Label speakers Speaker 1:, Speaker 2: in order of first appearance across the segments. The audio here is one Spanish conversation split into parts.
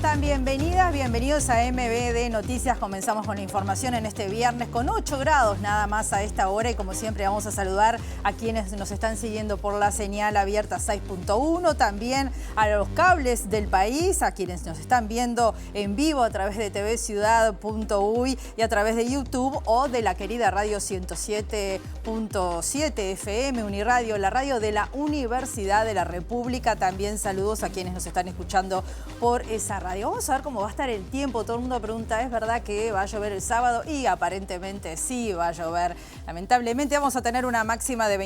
Speaker 1: están? Bienvenidas, bienvenidos a MBD Noticias. Comenzamos con la información en este viernes con 8 grados nada más a esta hora y como siempre vamos a saludar a quienes nos están siguiendo por la señal abierta 6.1, también a los cables del país, a quienes nos están viendo en vivo a través de tvciudad.uy y a través de YouTube o de la querida radio 107.7 FM Uniradio, la radio de la Universidad de la República. También saludos a quienes nos están escuchando por esa radio. Vamos a ver cómo va a estar el tiempo. Todo el mundo pregunta, ¿es verdad que va a llover el sábado? Y aparentemente sí va a llover. Lamentablemente vamos a tener una máxima de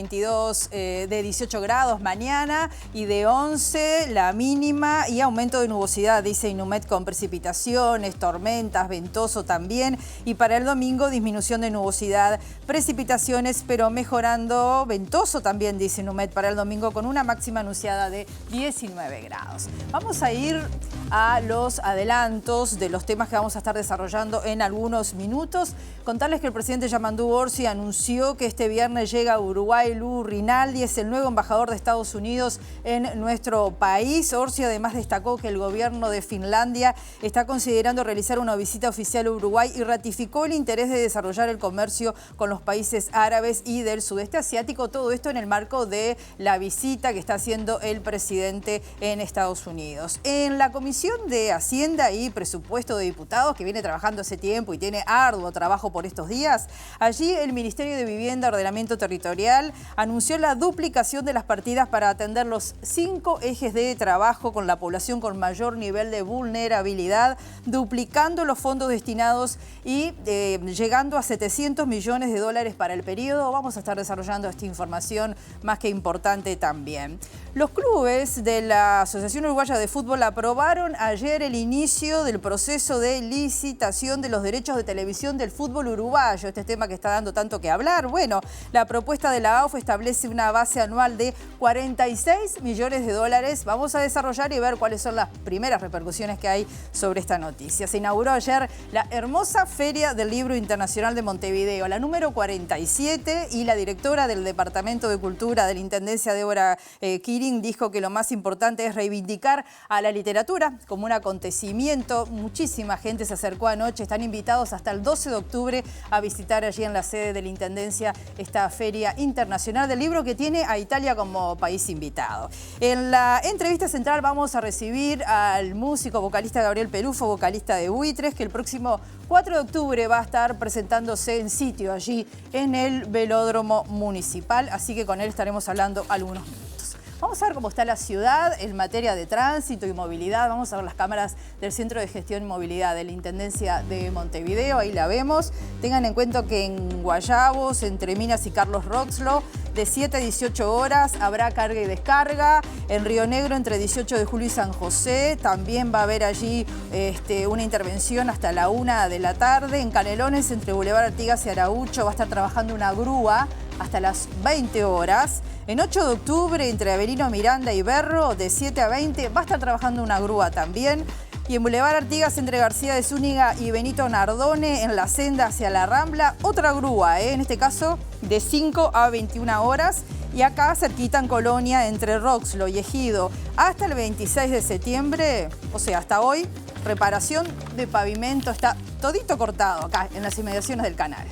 Speaker 1: 18 grados mañana y de 11 la mínima y aumento de nubosidad, dice Inumet, con precipitaciones, tormentas, ventoso también. Y para el domingo disminución de nubosidad, precipitaciones, pero mejorando, ventoso también, dice Inumet, para el domingo con una máxima anunciada de 19 grados. Vamos a ir a los adelantos de los temas que vamos a estar desarrollando en algunos minutos. Contarles que el presidente Yamandu Orsi anunció que este viernes llega a Uruguay Lou Rinaldi, es el nuevo embajador de Estados Unidos en nuestro país. Orsi además destacó que el gobierno de Finlandia está considerando realizar una visita oficial a Uruguay y ratificó el interés de desarrollar el comercio con los países árabes y del sudeste asiático. Todo esto en el marco de la visita que está haciendo el presidente en Estados Unidos. En la Comisión de Hacienda y Presupuesto de Diputados, que viene trabajando hace tiempo y tiene arduo trabajo por estos días, allí el Ministerio de Vivienda y Ordenamiento Territorial anunció la duplicación de las partidas para atender los 5 ejes de trabajo con la población con mayor nivel de vulnerabilidad, duplicando los fondos destinados y llegando a 700 millones de dólares para el periodo. Vamos a estar desarrollando esta información más que importante también. Los clubes de la Asociación Uruguaya de Fútbol aprobaron ayer el inicio del proceso de licitación de los derechos de televisión del fútbol uruguayo, este tema que está dando tanto que hablar. Bueno, la propuesta de la AUF establece una base anual de 46 millones de dólares. Vamos a desarrollar y ver cuáles son las primeras repercusiones que hay sobre esta noticia. Se inauguró ayer la hermosa Feria del Libro Internacional de Montevideo, la número 47, y la directora del Departamento de Cultura de la Intendencia, Débora Quirin, dijo que lo más importante es reivindicar a la literatura como un acontecimiento. Muchísima gente se acercó anoche, están invitados hasta el 12 de octubre a visitar allí en la sede de la Intendencia esta Feria Internacional del Libro que tiene a Italia como país invitado. En la entrevista central vamos a recibir al músico vocalista Gabriel Perufo, vocalista de Buitres, que el próximo 4 de octubre va a estar presentándose en sitio allí en el Velódromo Municipal, así que con él estaremos hablando algunos minutos. Vamos a ver cómo está la ciudad en materia de tránsito y movilidad. Vamos a ver las cámaras del Centro de Gestión y Movilidad de la Intendencia de Montevideo. Ahí la vemos. Tengan en cuenta que en Guayabos, entre Minas y Carlos Roxlo, de 7 a 18 horas habrá carga y descarga. En Río Negro, entre 18 de julio y San José, también va a haber allí una intervención hasta la 1 de la tarde. En Canelones, entre Boulevard Artigas y Araucho, va a estar trabajando una grúa hasta las 20 horas. En 8 de octubre, entre Avelino Miranda y Berro, de 7 a 20, va a estar trabajando una grúa también. Y en Boulevard Artigas, entre García de Zúñiga y Benito Nardone, en la senda hacia la Rambla, otra grúa, en este caso de 5 a 21 horas. Y acá, cerquita en Colonia, entre Roxlo y Ejido, hasta el 26 de septiembre, o sea, hasta hoy, reparación de pavimento. Está todito cortado acá, en las inmediaciones del canal.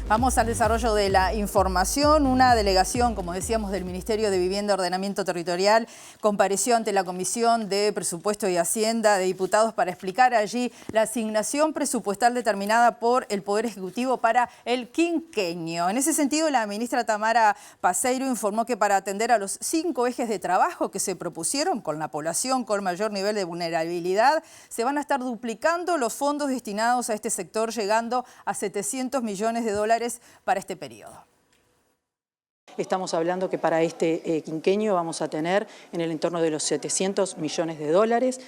Speaker 1: Vamos al desarrollo de la información. Una delegación, como decíamos, del Ministerio de Vivienda y Ordenamiento Territorial compareció ante la Comisión de Presupuesto y Hacienda de Diputados para explicar allí la asignación presupuestal determinada por el Poder Ejecutivo para el quinquenio. En ese sentido, la ministra Tamara Paseiro informó que para atender a los 5 ejes de trabajo que se propusieron con la población con mayor nivel de vulnerabilidad, se van a estar duplicando los fondos destinados a este sector, llegando a 700 millones de dólares para este periodo.
Speaker 2: Estamos hablando que para este quinquenio vamos a tener en el entorno de los 700 millones de dólares.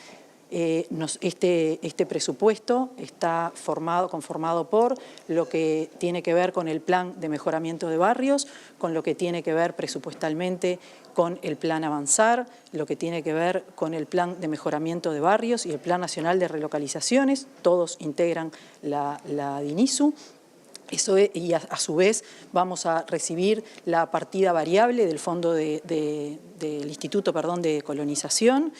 Speaker 2: Este presupuesto está conformado por lo que tiene que ver con el plan de mejoramiento de barrios, con lo que tiene que ver presupuestalmente con el plan Avanzar, lo que tiene que ver con el plan de mejoramiento de barrios y el plan nacional de relocalizaciones. Todos integran la DINISU. Y a su vez vamos a recibir la partida variable del Fondo del Instituto de Colonización.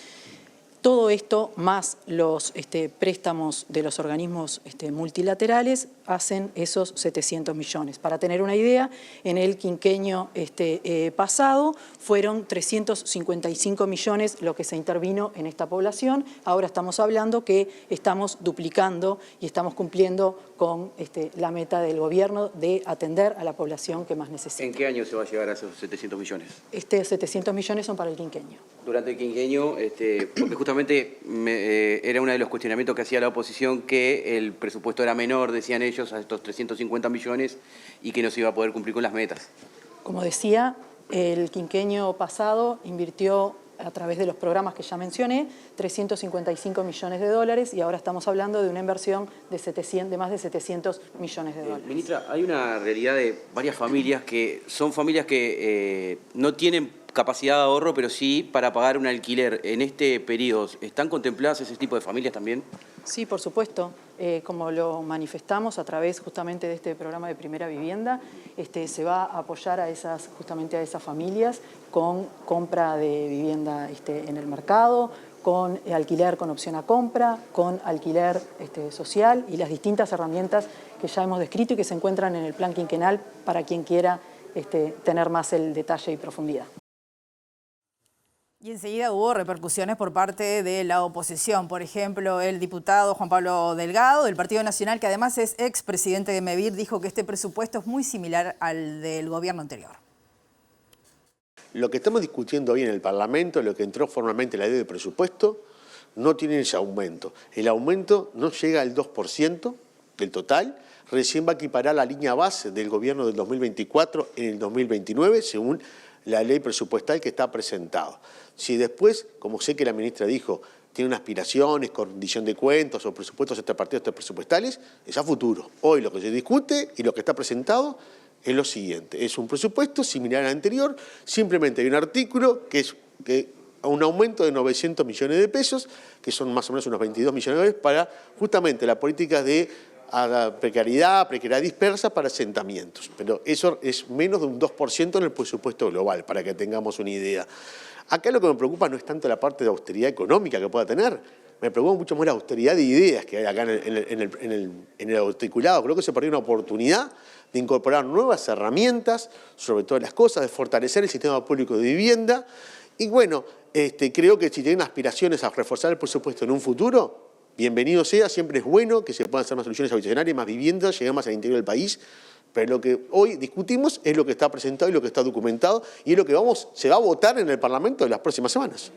Speaker 2: Todo esto, más los préstamos de los organismos multilaterales, hacen esos 700 millones. Para tener una idea, en el quinquenio pasado fueron 355 millones lo que se intervino en esta población. Ahora estamos hablando que estamos duplicando y estamos cumpliendo con la meta del gobierno de atender a la población que más necesita.
Speaker 3: ¿En qué año se va a llegar a esos 700 millones?
Speaker 2: 700 millones son para el quinquenio.
Speaker 3: Durante el quinquenio, porque justamente era uno de los cuestionamientos que hacía la oposición, que el presupuesto era menor, decían ellos, a estos 350 millones y que no se iba a poder cumplir con las metas.
Speaker 2: Como decía, el quinquenio pasado invirtió a través de los programas que ya mencioné, 355 millones de dólares y ahora estamos hablando de una inversión de más de 700 millones de dólares.
Speaker 3: Ministra, hay una realidad de varias familias que son familias que no tienen capacidad de ahorro, pero sí para pagar un alquiler. En este periodo, ¿están contempladas ese tipo de familias también?
Speaker 2: Sí, por supuesto. Como lo manifestamos a través justamente de este programa de Primera Vivienda, se va a apoyar justamente a esas familias con compra de vivienda en el mercado, con alquiler con opción a compra, con alquiler social y las distintas herramientas que ya hemos descrito y que se encuentran en el plan quinquenal para quien quiera tener más el detalle y profundidad.
Speaker 1: Y enseguida hubo repercusiones por parte de la oposición. Por ejemplo, el diputado Juan Pablo Delgado, del Partido Nacional, que además es expresidente de MEVIR, dijo que este presupuesto es muy similar al del gobierno anterior.
Speaker 4: Lo que estamos discutiendo hoy en el Parlamento, lo que entró formalmente en la ley de presupuesto, no tiene ese aumento. El aumento no llega al 2% del total, recién va a equiparar la línea base del gobierno del 2024 en el 2029, según la ley presupuestal que está presentada. Si después, como sé que la ministra dijo, tiene unas aspiraciones, condición de cuentas o presupuestos extrapartidos presupuestales, es a futuro. Hoy lo que se discute y lo que está presentado es lo siguiente. Es un presupuesto similar al anterior, simplemente hay un artículo que es un aumento de 900 millones de pesos, que son más o menos unos 22 millones de dólares, para justamente la política de precariedad dispersa para asentamientos. Pero eso es menos de un 2% en el presupuesto global, para que tengamos una idea. Acá lo que me preocupa no es tanto la parte de austeridad económica que pueda tener, me preocupa mucho más la austeridad de ideas que hay acá en el articulado. Creo que se perdió una oportunidad de incorporar nuevas herramientas, sobre todas las cosas, de fortalecer el sistema público de vivienda. Y bueno, creo que si tienen aspiraciones a reforzar el presupuesto en un futuro, bienvenido sea, siempre es bueno que se puedan hacer más soluciones habitacionales, más viviendas, llegar más al interior del país, pero lo que hoy discutimos es lo que está presentado y lo que está documentado y es lo que se va a votar en el Parlamento en las próximas semanas.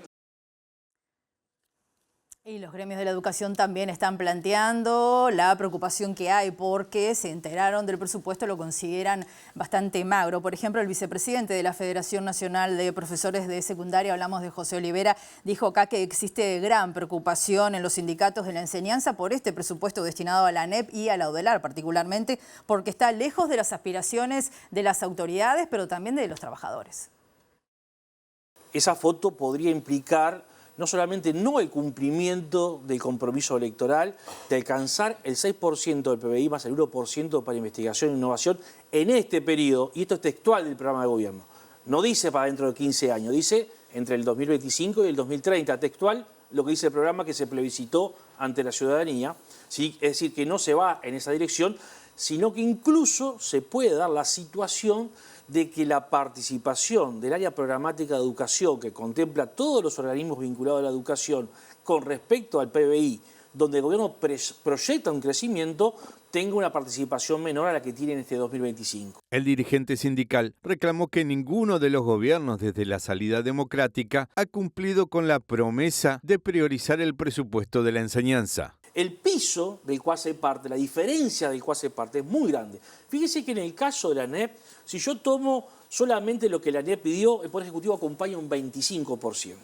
Speaker 1: Y los gremios de la educación también están planteando la preocupación que hay porque se enteraron del presupuesto, lo consideran bastante magro. Por ejemplo, el vicepresidente de la Federación Nacional de Profesores de Secundaria, hablamos de José Olivera, dijo acá que existe gran preocupación en los sindicatos de la enseñanza por este presupuesto destinado a la ANEP y a la UDELAR particularmente, porque está lejos de las aspiraciones de las autoridades, pero también de los trabajadores.
Speaker 5: Esa foto podría implicar no solamente no el cumplimiento del compromiso electoral de alcanzar el 6% del PBI más el 1% para investigación e innovación en este periodo, y esto es textual del programa de gobierno. No dice para dentro de 15 años, dice entre el 2025 y el 2030, textual lo que dice el programa que se plebiscitó ante la ciudadanía, ¿sí? Es decir, que no se va en esa dirección, sino que incluso se puede dar la situación de que la participación del área programática de educación, que contempla todos los organismos vinculados a la educación con respecto al PBI, donde el gobierno proyecta un crecimiento, tenga una participación menor a la que tiene en este 2025.
Speaker 6: El dirigente sindical reclamó que ninguno de los gobiernos desde la salida democrática ha cumplido con la promesa de priorizar el presupuesto de la enseñanza.
Speaker 5: El piso del cual se parte, la diferencia del cual se parte es muy grande. Fíjese que en el caso de la ANEP, si yo tomo solamente lo que la ANEP pidió, el Poder Ejecutivo acompaña un 25%.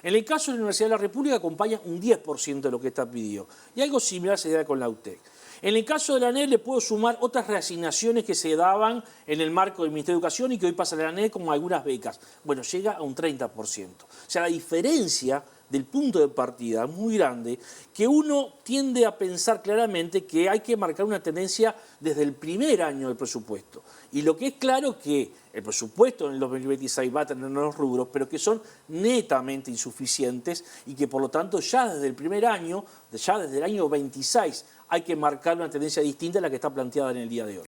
Speaker 5: En el caso de la Universidad de la República acompaña un 10% de lo que esta pidió. Y algo similar se da con la UTEC. En el caso de la ANEP le puedo sumar otras reasignaciones que se daban en el marco del Ministerio de Educación y que hoy pasan a la ANEP como algunas becas. Bueno, llega a un 30%. O sea, la diferencia del punto de partida muy grande que uno tiende a pensar claramente que hay que marcar una tendencia desde el primer año del presupuesto. Y lo que es claro que el presupuesto en el 2026 va a tener nuevos rubros, pero que son netamente insuficientes y que por lo tanto ya desde el primer año, ya desde el año 26, hay que marcar una tendencia distinta a la que está planteada en el día de hoy.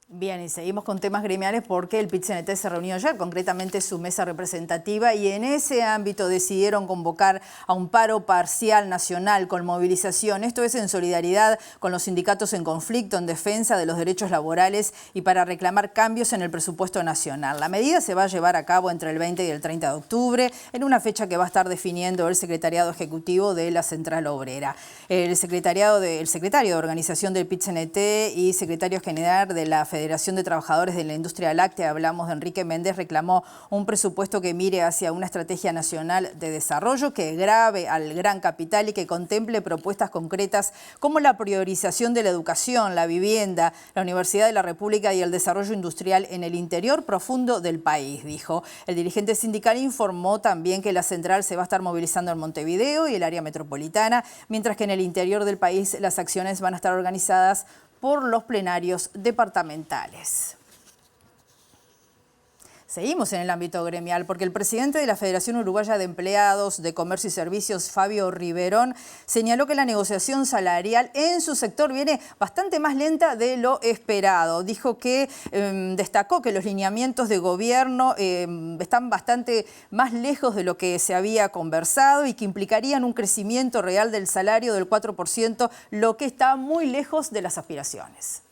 Speaker 1: Bien, y seguimos con temas gremiales porque el PIT-CNT se reunió ayer, concretamente su mesa representativa, y en ese ámbito decidieron convocar a un paro parcial nacional con movilización. Esto es en solidaridad con los sindicatos en conflicto, en defensa de los derechos laborales y para reclamar cambios en el presupuesto nacional. La medida se va a llevar a cabo entre el 20 y el 30 de octubre, en una fecha que va a estar definiendo el secretariado ejecutivo de la Central Obrera. El secretario de organización del PIT-CNT y secretario general de la Federación de Trabajadores de la Industria Láctea, hablamos de Enrique Méndez, reclamó un presupuesto que mire hacia una estrategia nacional de desarrollo que grave al gran capital y que contemple propuestas concretas como la priorización de la educación, la vivienda, la Universidad de la República y el desarrollo industrial en el interior profundo del país, dijo. El dirigente sindical informó también que la central se va a estar movilizando en Montevideo y el área metropolitana, mientras que en el interior del país las acciones van a estar organizadas por los plenarios departamentales. Seguimos en el ámbito gremial porque el presidente de la Federación Uruguaya de Empleados de Comercio y Servicios, Fabio Riverón, señaló que la negociación salarial en su sector viene bastante más lenta de lo esperado. Dijo que destacó que los lineamientos de gobierno están bastante más lejos de lo que se había conversado y que implicarían un crecimiento real del salario del 4%, lo que está muy lejos de las aspiraciones.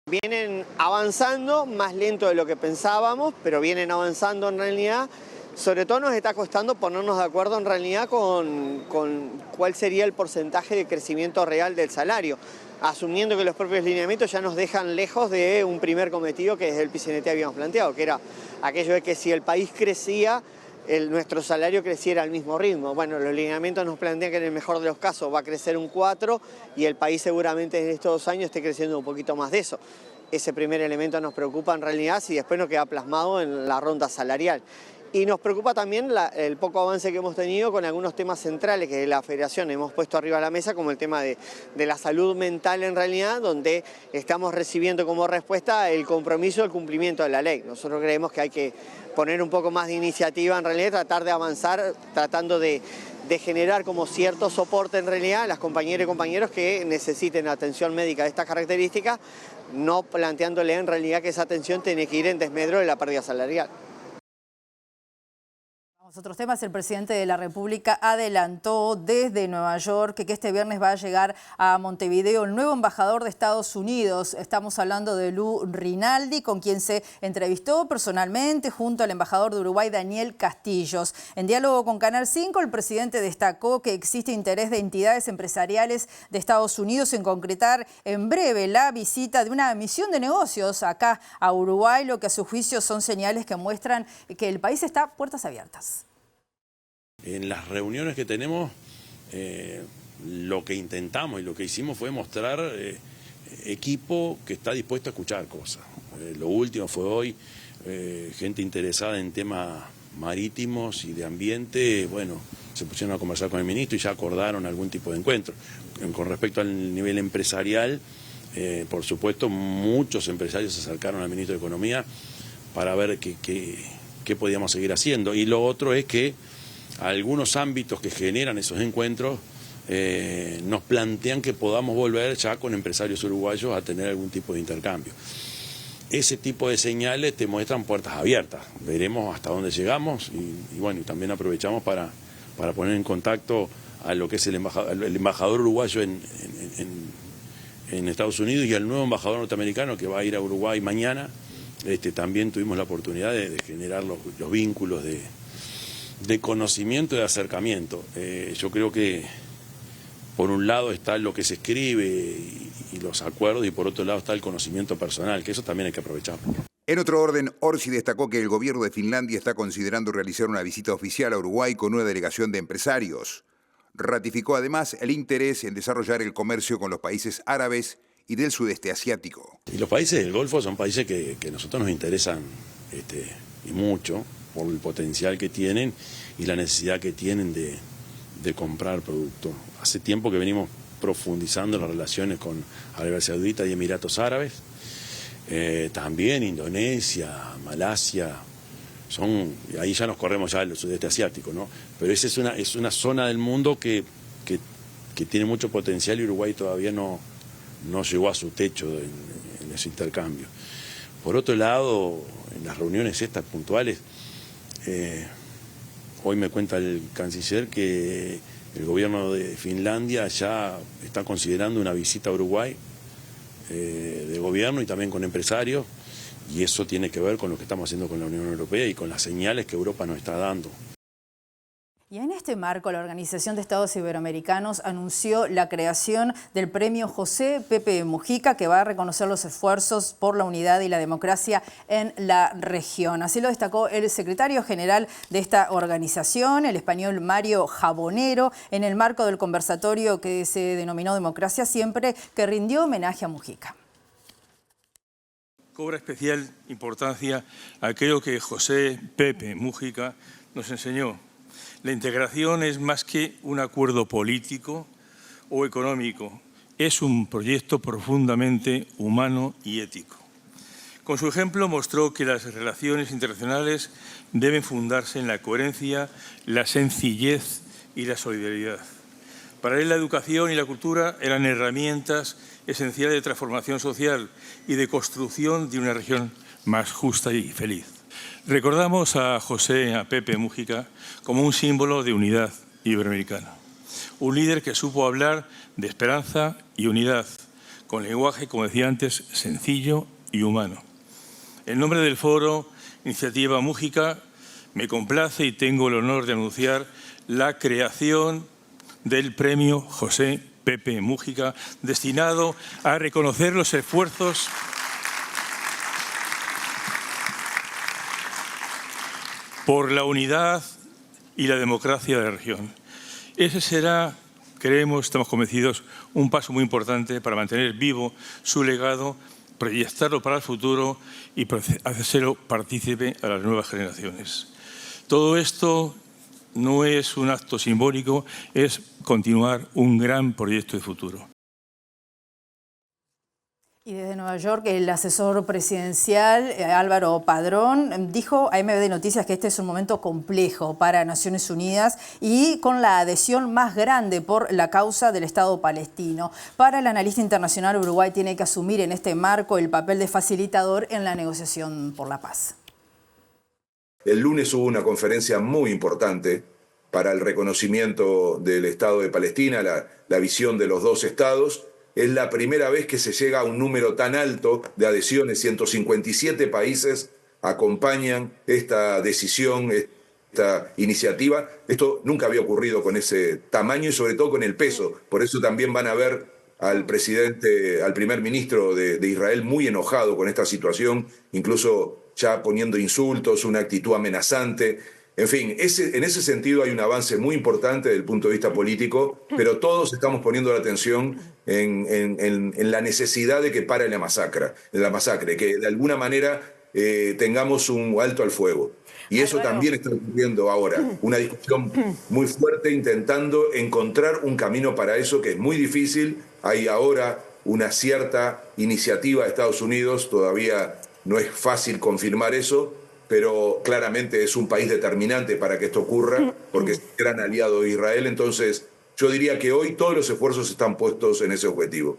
Speaker 7: Vienen avanzando, más lento de lo que pensábamos, pero vienen avanzando en realidad. Sobre todo nos está costando ponernos de acuerdo en realidad con cuál sería el porcentaje de crecimiento real del salario, asumiendo que los propios lineamientos ya nos dejan lejos de un primer cometido que desde el PIT-CNT habíamos planteado, que era aquello de que si el país crecía, nuestro salario creciera al mismo ritmo. Bueno, los lineamientos nos plantean que en el mejor de los casos va a crecer un 4 y el país seguramente en estos 2 años esté creciendo un poquito más de eso. Ese primer elemento nos preocupa en realidad si después no queda plasmado en la ronda salarial. Y nos preocupa también el poco avance que hemos tenido con algunos temas centrales que de la Federación hemos puesto arriba de la mesa, como el tema de la salud mental en realidad, donde estamos recibiendo como respuesta el compromiso del cumplimiento de la ley. Nosotros creemos que hay que poner un poco más de iniciativa en realidad, tratar de avanzar, tratando de generar como cierto soporte en realidad a las compañeras y compañeros que necesiten atención médica de estas características, no planteándole en realidad que esa atención tiene que ir en desmedro de la pérdida salarial.
Speaker 1: Otros temas, el presidente de la República adelantó desde Nueva York que este viernes va a llegar a Montevideo el nuevo embajador de Estados Unidos. Estamos hablando de Lu Rinaldi, con quien se entrevistó personalmente junto al embajador de Uruguay, Daniel Castillos. En diálogo con Canal 5, el presidente destacó que existe interés de entidades empresariales de Estados Unidos en concretar en breve la visita de una misión de negocios acá a Uruguay, lo que a su juicio son señales que muestran que el país está a puertas abiertas.
Speaker 8: En las reuniones que tenemos, lo que intentamos y lo que hicimos fue mostrar equipo que está dispuesto a escuchar cosas. Lo último fue hoy, gente interesada en temas marítimos y de ambiente, bueno, se pusieron a conversar con el ministro y ya acordaron algún tipo de encuentro. Con respecto al nivel empresarial, por supuesto, muchos empresarios se acercaron al ministro de Economía para ver qué podíamos seguir haciendo. Y lo otro es que algunos ámbitos que generan esos encuentros nos plantean que podamos volver ya con empresarios uruguayos a tener algún tipo de intercambio. Ese tipo de señales te muestran puertas abiertas. Veremos hasta dónde llegamos y bueno, y también aprovechamos para poner en contacto a lo que es el embajador uruguayo en Estados Unidos y al nuevo embajador norteamericano que va a ir a Uruguay mañana. También tuvimos la oportunidad de generar los vínculos de conocimiento y de acercamiento. Yo creo que por un lado está lo que se escribe y los acuerdos y por otro lado está el conocimiento personal, que eso también hay que aprovecharlo.
Speaker 9: En otro orden, Orsi destacó que el gobierno de Finlandia está considerando realizar una visita oficial a Uruguay con una delegación de empresarios. Ratificó además el interés en desarrollar el comercio con los países árabes y del sudeste asiático.
Speaker 8: Y los países del Golfo son países que a nosotros nos interesan y mucho. por el potencial que tienen y la necesidad que tienen de comprar productos. Hace tiempo que venimos profundizando las relaciones con Arabia Saudita y Emiratos Árabes, también Indonesia, Malasia, ahí ya nos corremos ya al sudeste asiático, ¿no? Pero esa es una zona del mundo que tiene mucho potencial y Uruguay todavía no llegó a su techo en ese intercambio. Por otro lado, en las reuniones estas puntuales, hoy me cuenta el canciller que el gobierno de Finlandia ya está considerando una visita a Uruguay de gobierno y también con empresarios, y eso tiene que ver con lo que estamos haciendo con la Unión Europea y con las señales que Europa nos está dando.
Speaker 1: Y en este marco, la Organización de Estados Iberoamericanos anunció la creación del premio José Pepe Mujica, que va a reconocer los esfuerzos por la unidad y la democracia en la región. Así lo destacó el secretario general de esta organización, el español Mario Jabonero, en el marco del conversatorio que se denominó Democracia Siempre, que rindió homenaje a Mujica.
Speaker 10: Cobra especial importancia aquello que José Pepe Mujica nos enseñó. La integración es más que un acuerdo político o económico, es un proyecto profundamente humano y ético. Con su ejemplo mostró que las relaciones internacionales deben fundarse en la coherencia, la sencillez y la solidaridad. Para él la educación y la cultura eran herramientas esenciales de transformación social y de construcción de una región más justa y feliz. Recordamos a Pepe Mujica como un símbolo de unidad iberoamericana. Un líder que supo hablar de esperanza y unidad, con lenguaje, como decía antes, sencillo y humano. En nombre del foro Iniciativa Mujica, me complace y tengo el honor de anunciar la creación del premio José Pepe Mujica, destinado a reconocer los esfuerzos por la unidad y la democracia de la región. Ese será, creemos, estamos convencidos, un paso muy importante para mantener vivo su legado, proyectarlo para el futuro y hacerlo partícipe a las nuevas generaciones. Todo esto no es un acto simbólico, es continuar un gran proyecto de futuro.
Speaker 1: Y desde Nueva York, el asesor presidencial Álvaro Padrón dijo a MBD Noticias que este es un momento complejo para Naciones Unidas y con la adhesión más grande por la causa del Estado palestino. Para el analista internacional, Uruguay tiene que asumir en este marco el papel de facilitador en la negociación por la paz.
Speaker 11: El lunes hubo una conferencia muy importante para el reconocimiento del Estado de Palestina, la visión de los dos estados. Es la primera vez que se llega a un número tan alto de adhesiones. 157 países acompañan esta decisión, esta iniciativa. Esto nunca había ocurrido con ese tamaño y sobre todo con el peso. Por eso también van a ver al primer ministro de Israel muy enojado con esta situación, incluso ya poniendo insultos, una actitud amenazante. En fin, en ese sentido hay un avance muy importante desde el punto de vista político, pero todos estamos poniendo la atención en la necesidad de que pare la masacre, que de alguna manera tengamos un alto al fuego. Y eso también está ocurriendo ahora, una discusión muy fuerte intentando encontrar un camino para eso que es muy difícil. Hay ahora una cierta iniciativa de Estados Unidos, todavía no es fácil confirmar eso, pero claramente es un país determinante para que esto ocurra, porque es un gran aliado de Israel. Entonces, yo diría que hoy todos los esfuerzos están puestos en ese objetivo.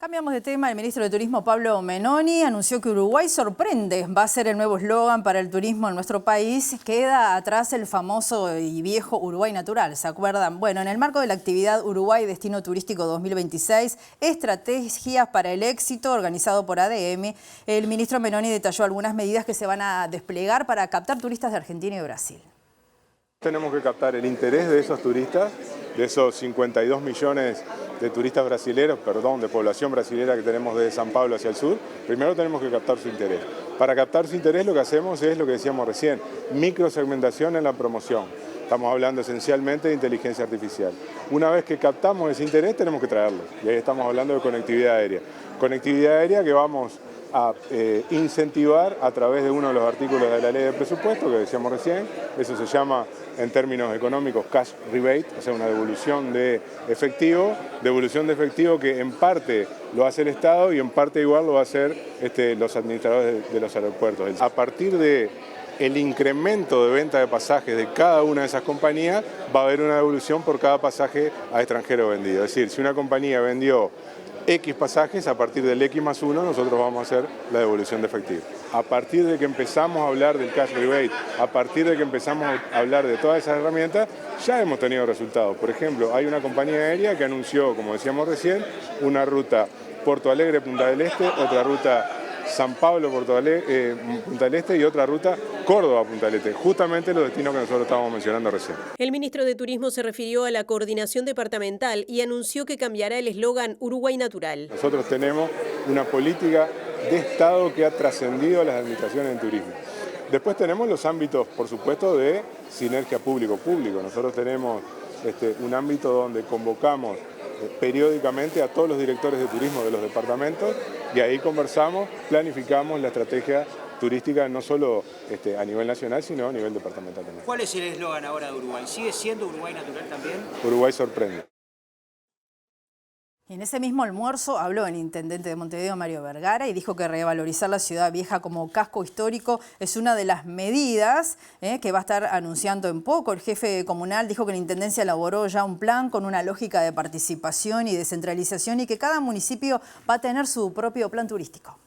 Speaker 1: Cambiamos de tema. El ministro de Turismo, Pablo Menoni, anunció que Uruguay sorprende. Va a ser el nuevo eslogan para el turismo en nuestro país. Queda atrás el famoso y viejo Uruguay Natural, ¿se acuerdan? Bueno, en el marco de la actividad Uruguay Destino Turístico 2026, Estrategias para el Éxito, organizado por ADM, el ministro Menoni detalló algunas medidas que se van a desplegar para captar turistas de Argentina y Brasil.
Speaker 12: Tenemos que captar el interés de esos turistas, de esos 52 millones de turistas brasileños, de población brasilera que tenemos desde San Pablo hacia el sur. Primero tenemos que captar su interés. Para captar su interés lo que hacemos es lo que decíamos recién, microsegmentación en la promoción. Estamos hablando esencialmente de inteligencia artificial. Una vez que captamos ese interés tenemos que traerlo. Y ahí estamos hablando de conectividad aérea. Conectividad aérea que vamos a incentivar a través de uno de los artículos de la ley de presupuesto que decíamos recién. Eso se llama en términos económicos cash rebate, o sea, una devolución de efectivo que en parte lo hace el Estado y en parte igual lo va a hacer los administradores de los aeropuertos. A partir de el incremento de venta de pasajes de cada una de esas compañías, va a haber una devolución por cada pasaje a extranjero vendido. Es decir, si una compañía vendió X pasajes, a partir del X más 1 nosotros vamos a hacer la devolución de efectivo. A partir de que empezamos a hablar del cash rebate, a partir de que empezamos a hablar de todas esas herramientas, ya hemos tenido resultados. Por ejemplo, hay una compañía aérea que anunció, como decíamos recién, una ruta Porto Alegre-Punta del Este, otra ruta San Pablo-Punta del Este y otra ruta Córdoba-Punta del Este, justamente los destinos que nosotros estábamos mencionando recién.
Speaker 13: El ministro de Turismo se refirió a la coordinación departamental y anunció que cambiará el eslogan Uruguay Natural.
Speaker 12: Nosotros tenemos una política de Estado que ha trascendido a las administraciones en turismo. Después tenemos los ámbitos, por supuesto, de sinergia público-público. Nosotros tenemos un ámbito donde convocamos periódicamente a todos los directores de turismo de los departamentos y ahí conversamos, planificamos la estrategia turística no solo a nivel nacional, sino a nivel departamental también.
Speaker 14: ¿Cuál es el eslogan ahora de Uruguay? ¿Sigue siendo Uruguay Natural también?
Speaker 12: Uruguay sorprende.
Speaker 1: Y en ese mismo almuerzo habló el intendente de Montevideo, Mario Vergara, y dijo que revalorizar la ciudad vieja como casco histórico es una de las medidas que va a estar anunciando en poco. El jefe comunal dijo que la intendencia elaboró ya un plan con una lógica de participación y descentralización y que cada municipio va a tener su propio plan turístico.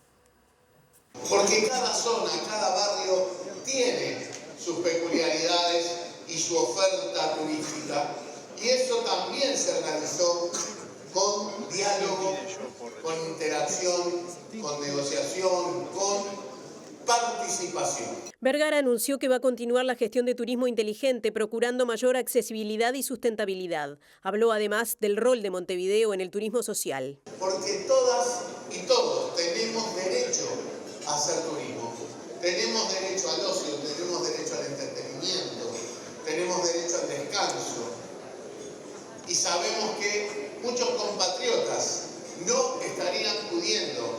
Speaker 15: Porque cada zona, cada barrio tiene sus peculiaridades y su oferta turística. Y eso también se realizó con diálogo, con interacción, con negociación, con participación.
Speaker 13: Vergara anunció que va a continuar la gestión de turismo inteligente, procurando mayor accesibilidad y sustentabilidad. Habló además del rol de Montevideo en el turismo social.
Speaker 15: Porque todas y todos tenemos derecho a hacer turismo. Tenemos derecho al ocio, tenemos derecho al entretenimiento, tenemos derecho al descanso. Y sabemos que muchos compatriotas no estarían pudiendo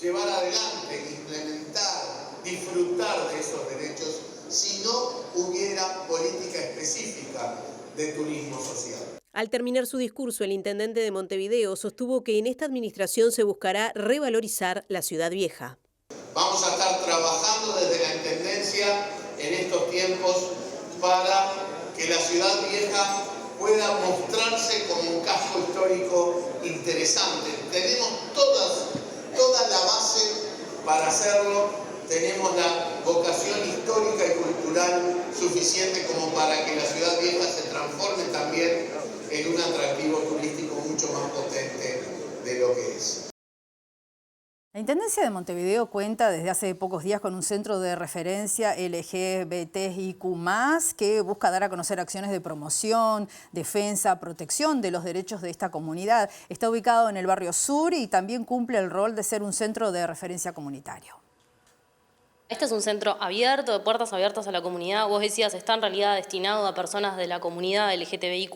Speaker 15: llevar adelante, implementar, disfrutar de esos derechos si no hubiera política específica de turismo social.
Speaker 13: Al terminar su discurso, el intendente de Montevideo sostuvo que en esta administración se buscará revalorizar la ciudad vieja.
Speaker 15: Vamos a estar trabajando desde la intendencia en estos tiempos para que la ciudad vieja pueda mostrarse como un casco histórico interesante. Tenemos toda la base para hacerlo, tenemos la vocación histórica y cultural suficiente como para que la ciudad vieja se transforme también en un atractivo turístico mucho más potente de lo que es.
Speaker 1: La Intendencia de Montevideo cuenta desde hace pocos días con un centro de referencia LGBTIQ+, que busca dar a conocer acciones de promoción, defensa, protección de los derechos de esta comunidad. Está ubicado en el barrio Sur y también cumple el rol de ser un centro de referencia comunitario.
Speaker 16: Este es un centro abierto, de puertas abiertas a la comunidad. Vos decías, está en realidad destinado a personas de la comunidad LGTBIQ+,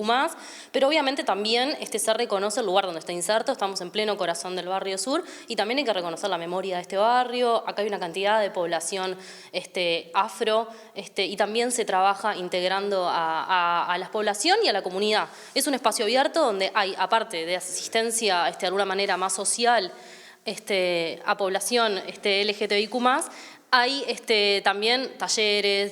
Speaker 16: pero obviamente también se reconoce el lugar donde está inserto. Estamos en pleno corazón del barrio Sur y también hay que reconocer la memoria de este barrio. Acá hay una cantidad de población afro y también se trabaja integrando a la población y a la comunidad. Es un espacio abierto donde hay, aparte de asistencia de alguna manera más social a población LGTBIQ+, hay también talleres,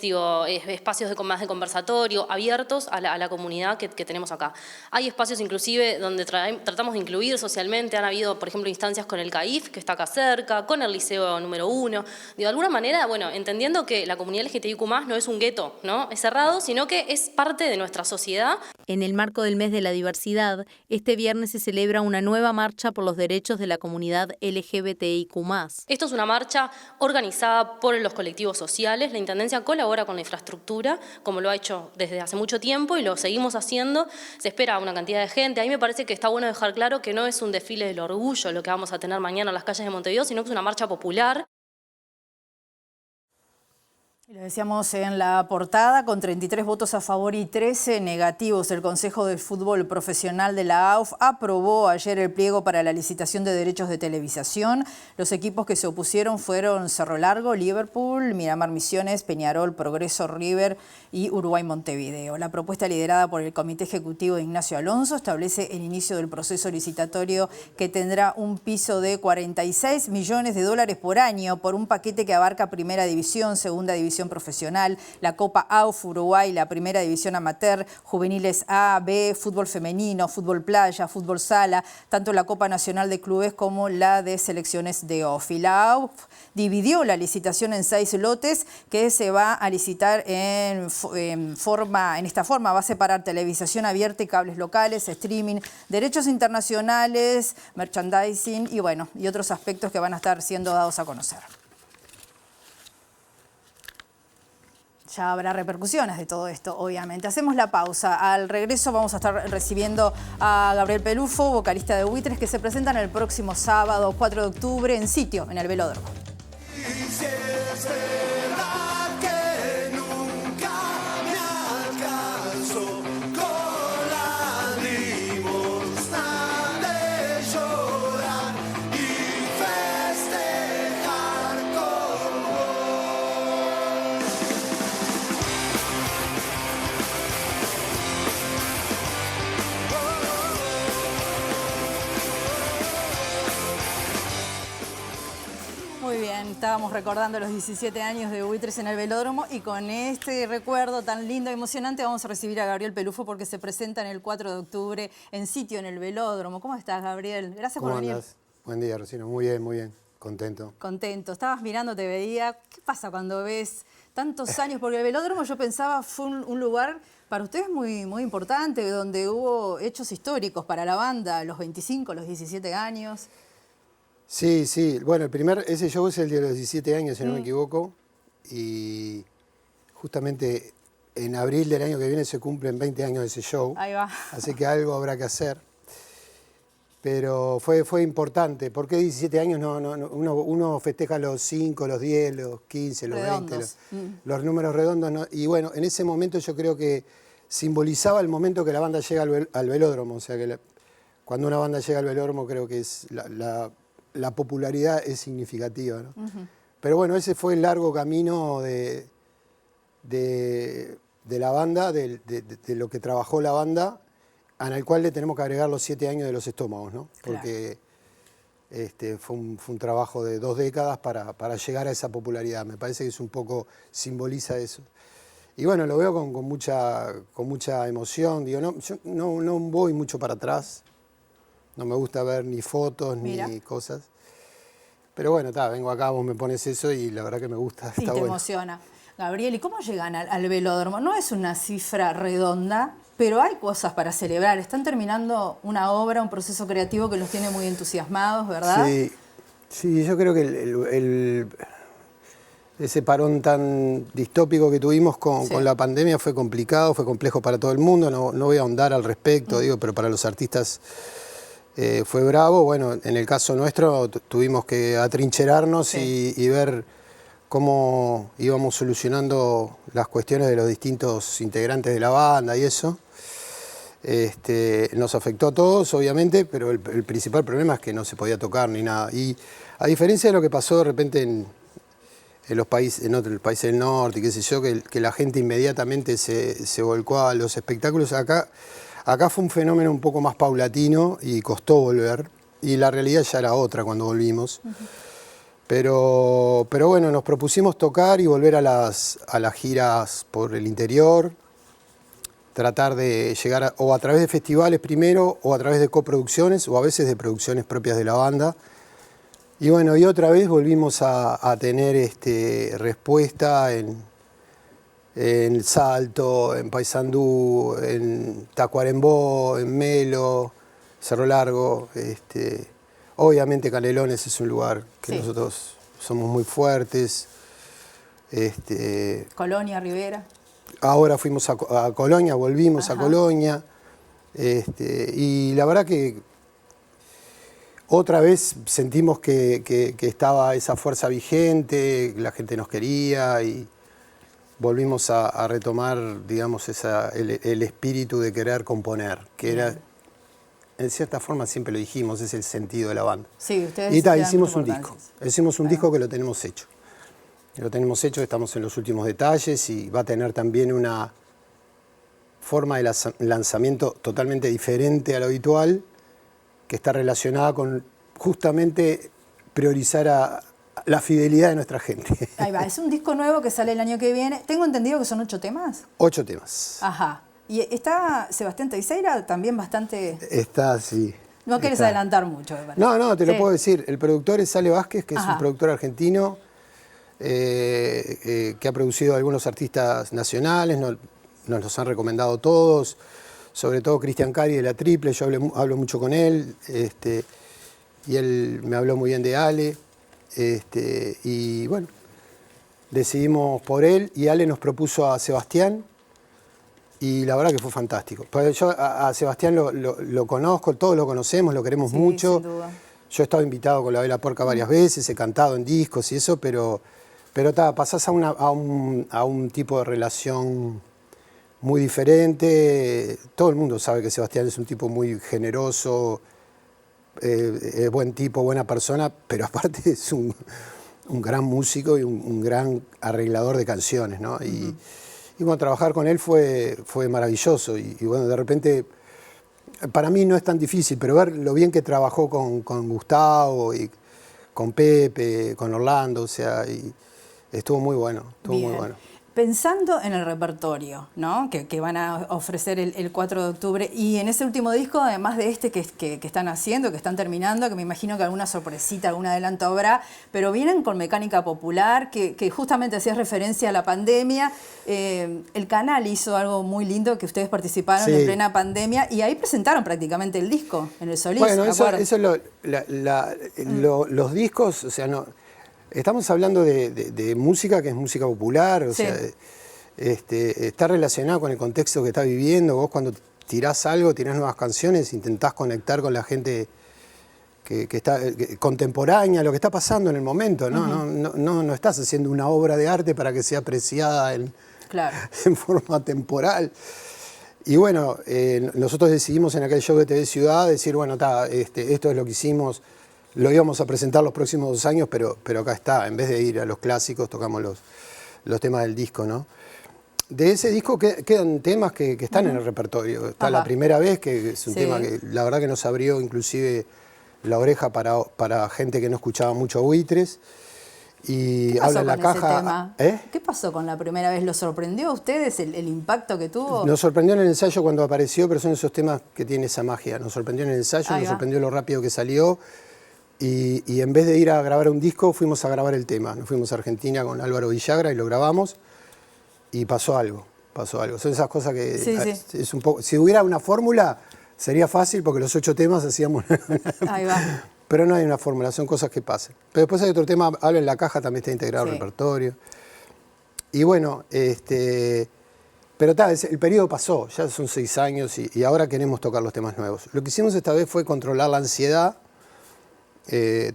Speaker 16: espacios más de conversatorio abiertos a la comunidad que tenemos acá. Hay espacios inclusive donde tratamos de incluir socialmente. Han habido, por ejemplo, instancias con el CAIF, que está acá cerca, con el Liceo número 1. De alguna manera, entendiendo que la comunidad LGTBIQ+ no es un gueto, ¿no? Es cerrado, sino que es parte de nuestra sociedad.
Speaker 17: En el marco del Mes de la Diversidad, este viernes se celebra una nueva marcha por los derechos de la comunidad LGBTIQ+.
Speaker 16: Esto es una marcha organizada por los colectivos sociales. La Intendencia colabora con la infraestructura, como lo ha hecho desde hace mucho tiempo y lo seguimos haciendo. Se espera una cantidad de gente. A mí me parece que está bueno dejar claro que no es un desfile del orgullo lo que vamos a tener mañana en las calles de Montevideo, sino que es una marcha popular.
Speaker 1: Lo decíamos en la portada, con 33 votos a favor y 13 negativos, el Consejo de Fútbol Profesional de la AUF aprobó ayer el pliego para la licitación de derechos de televisación. Los equipos que se opusieron fueron Cerro Largo, Liverpool, Miramar Misiones, Peñarol, Progreso, River y Uruguay Montevideo. La propuesta liderada por el Comité Ejecutivo de Ignacio Alonso establece el inicio del proceso licitatorio que tendrá un piso de 46 millones de dólares por año por un paquete que abarca Primera División, Segunda División Profesional, la Copa AUF Uruguay, la Primera División Amateur, Juveniles A, B, Fútbol Femenino, Fútbol Playa, Fútbol Sala, tanto la Copa Nacional de Clubes como la de Selecciones de OFI. La AUF dividió la licitación en 6 lotes que se va a licitar en esta forma. Va a separar televisación abierta y cables locales, streaming, derechos internacionales, merchandising y otros aspectos que van a estar siendo dados a conocer. Ya habrá repercusiones de todo esto, obviamente. Hacemos la pausa. Al regreso vamos a estar recibiendo a Gabriel Pelufo, vocalista de Buitres, que se presentan el próximo sábado 4 de octubre en Sitio, en el Velódromo. Muy bien, estábamos recordando los 17 años de Buitres en el Velódromo y con este recuerdo tan lindo y emocionante vamos a recibir a Gabriel Pelufo porque se presenta en el 4 de octubre en Sitio, en el Velódromo. ¿Cómo estás, Gabriel? Gracias por venir.
Speaker 18: Andas? Buen día, Rocino. Muy bien. Contento.
Speaker 1: Contento. Estabas mirando, te veía. ¿Qué pasa cuando ves tantos años? Porque el Velódromo yo pensaba fue un lugar para ustedes muy importante, donde hubo hechos históricos para la banda, los 25, los 17 años.
Speaker 18: Sí. Bueno, ese show es el de los 17 años, si no me equivoco. Y justamente en abril del año que viene se cumplen 20 años de ese show.
Speaker 1: Ahí va.
Speaker 18: Así que algo habrá que hacer. Pero fue importante. ¿Por qué 17 años? Uno festeja los 5, los 10, los 15, los
Speaker 1: redondos.
Speaker 18: 20, los números redondos. ¿No? Y bueno, en ese momento yo creo que simbolizaba el momento que la banda llega al velódromo. O sea, que cuando una banda llega al velódromo creo que es la popularidad es significativa, ¿no? Pero bueno, ese fue el largo camino de la banda, de lo que trabajó la banda, en el cual le tenemos que agregar los 7 años de los estómagos, ¿no? Porque fue un trabajo de 2 décadas para llegar a esa popularidad. Me parece que es un poco, simboliza eso. Y bueno, lo veo con mucha emoción. Digo, yo no voy mucho para atrás. No me gusta ver ni fotos ni cosas. Pero bueno, vengo acá, vos me pones eso y la verdad que me gusta.
Speaker 1: Sí, te emociona. Gabriel, ¿y cómo llegan al Velódromo? No es una cifra redonda, pero hay cosas para celebrar. Están terminando una obra, un proceso creativo que los tiene muy entusiasmados, ¿verdad?
Speaker 18: Sí, yo creo que ese parón tan distópico que tuvimos con la pandemia fue complicado, fue complejo para todo el mundo. No voy a ahondar al respecto, pero para los artistas fue bravo. Bueno, en el caso nuestro tuvimos que atrincherarnos y ver cómo íbamos solucionando las cuestiones de los distintos integrantes de la banda y eso. Nos afectó a todos, obviamente, pero el principal problema es que no se podía tocar ni nada. Y a diferencia de lo que pasó de repente en otros países del norte, qué sé yo, que la gente inmediatamente se volcó a los espectáculos, acá fue un fenómeno un poco más paulatino y costó volver. Y la realidad ya era otra cuando volvimos. Pero bueno, nos propusimos tocar y volver a las giras por el interior, tratar de llegar o a través de festivales primero, o a través de coproducciones, o a veces de producciones propias de la banda. Y bueno, y otra vez volvimos a tener respuesta en Salto, en Paysandú, en Tacuarembó, en Melo, Cerro Largo. Obviamente Canelones es un lugar que nosotros somos muy fuertes.
Speaker 1: Colonia, Rivera.
Speaker 18: Ahora fuimos a Colonia, volvimos a Colonia. Y la verdad que otra vez sentimos que estaba esa fuerza vigente, la gente nos quería y volvimos a retomar, digamos, el espíritu de querer componer, que era, en cierta forma siempre lo dijimos, es el sentido de la banda.
Speaker 1: Sí, ustedes
Speaker 18: hicimos un disco. Hicimos un disco que lo tenemos hecho. Lo tenemos hecho, estamos en los últimos detalles y va a tener también una forma de lanzamiento totalmente diferente a lo habitual, que está relacionada con justamente priorizar a la fidelidad de nuestra gente.
Speaker 1: Ahí va, es un disco nuevo que sale el año que viene. Tengo entendido que son 8 temas.
Speaker 18: 8 temas.
Speaker 1: Ajá. Y está Sebastián Teixeira también bastante...
Speaker 18: Está, sí.
Speaker 1: No quieres adelantar mucho, me parece.
Speaker 18: No, te lo puedo decir. El productor es Ale Vázquez, que es un productor argentino que ha producido a algunos artistas nacionales, nos los han recomendado todos, sobre todo Cristian Cari de La Triple, yo hablo mucho con él, y él me habló muy bien de Ale, y bueno, decidimos por él, y Ale nos propuso a Sebastián, y la verdad que fue fantástico. Pues yo a Sebastián lo conozco, todos lo conocemos, lo queremos mucho.
Speaker 1: Sin duda.
Speaker 18: Yo he estado invitado con La Vela Porca varias veces, he cantado en discos y eso, pero pasás a un tipo de relación muy diferente. Todo el mundo sabe que Sebastián es un tipo muy generoso, es buen tipo, buena persona, pero aparte es un gran músico y un gran arreglador de canciones, ¿no? Y bueno, trabajar con él fue maravilloso y bueno, de repente, para mí no es tan difícil, pero ver lo bien que trabajó con Gustavo y con Pepe, con Orlando, o sea, y estuvo muy bueno, estuvo muy bueno.
Speaker 1: Pensando en el repertorio, ¿no? que van a ofrecer el 4 de octubre y en ese último disco, además de que están haciendo, que están terminando, que me imagino que alguna sorpresita, algún adelanto habrá, pero vienen con Mecánica Popular, que justamente hacías referencia a la pandemia. El canal hizo algo muy lindo, que ustedes participaron en plena pandemia y ahí presentaron prácticamente el disco en el Solís.
Speaker 18: Bueno, eso es los discos, o sea, no... Estamos hablando de música que es música popular, o sea, está relacionado con el contexto que está viviendo. Vos cuando tirás algo, tirás nuevas canciones, intentás conectar con la gente que está contemporánea, lo que está pasando en el momento, ¿no? No estás haciendo una obra de arte para que sea apreciada en forma temporal. Y bueno, nosotros decidimos en aquel show de TV Ciudad decir, bueno, esto es lo que hicimos. Lo íbamos a presentar los próximos 2 años, pero acá está. En vez de ir a los clásicos, tocamos los temas del disco, ¿no? De ese disco quedan temas que están en el repertorio. Está La Primera Vez, que es un tema que la verdad que nos abrió inclusive la oreja para gente que no escuchaba mucho Buitres. Y habla en la caja.
Speaker 1: ¿Qué pasó con La Primera Vez? ¿Lo sorprendió a ustedes el impacto que tuvo?
Speaker 18: Nos sorprendió en el ensayo cuando apareció, pero son esos temas que tienen esa magia. Nos sorprendió en el ensayo, nos sorprendió lo rápido que salió. Y en vez de ir a grabar un disco, fuimos a grabar el tema. Nos fuimos a Argentina con Álvaro Villagra y lo grabamos y pasó algo. Son esas cosas que es un poco... Si hubiera una fórmula, sería fácil porque los 8 temas hacíamos...
Speaker 1: Ahí va.
Speaker 18: Pero no hay una fórmula, son cosas que pasan. Pero después hay otro tema, Habla en la Caja, también está integrado al repertorio. Y bueno, pero el periodo pasó, ya son 6 años y ahora queremos tocar los temas nuevos. Lo que hicimos esta vez fue controlar la ansiedad,